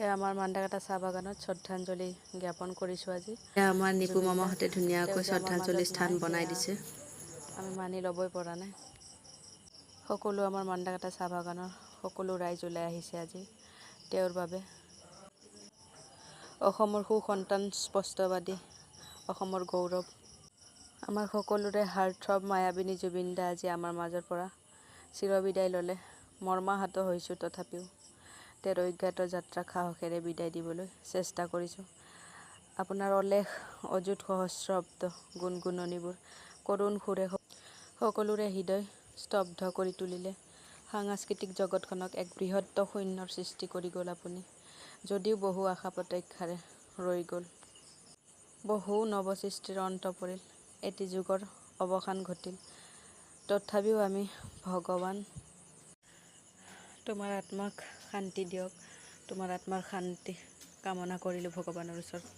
আমাৰ মাণ্ডাকাটা চাহ বাগানত শ্ৰদ্ধাঞ্জলি জ্ঞাপন কৰিছোঁ আজি। আমাৰ নিপু জুবিন দাক। মামাহঁতে তেওঁ ধুনীয়াকৈ যে আমাৰ শ্ৰদ্ধাঞ্জলি মাজত স্থান নাই বনাই সেয়া দিছে। আমি মানি ল'বই পৰা নাই। সকলো আমাৰ মাণ্ডাকাটা চাহ বাগানৰ সকলো ৰাইজ ওলাই আহিছে আজি তেওঁৰ বাবে। অসমৰ সুসন্তান স্পষ্টবাদী, অসমৰ গৌৰৱ। আমাৰ সকলোৰে হাৰ্টথ্ৰব মায়াবিনী জুবিন দা আজি আমাৰ মাজৰ পৰা চিৰবিদায় ল'লে। মৰ্মাহত হৈছোঁ তথাপিও তেওঁৰ অজ্ঞাত যাত্ৰাক সাহসেৰে বিদায় দিবলৈ চেষ্টা কৰিছোঁ। আপোনাৰ অলেখ অযুত সহস্ৰব্দ গুণগুণনিবোৰ কৰুণ সুৰে সকলোৰে হৃদয় স্তব্ধ কৰি তুলিলে। সাংস্কৃতিক জগতখনক এক বৃহৎ শূন্যৰ সৃষ্টি কৰি গ'ল আপুনি। যদিও বহু আশা প্ৰত্যাশাৰে ৰৈ গ'ল। বহু নৱসৃষ্টিৰ অন্ত পৰিল। এটি যুগৰ অৱসান ঘটিল। তথাপিও আমি ভগৱান তোমাৰ আত্মাক শান্তি দিয়ক, তোমাৰ আত্মাৰ শান্তি কামনা কৰিলোঁ ভগৱানৰ ওচৰত।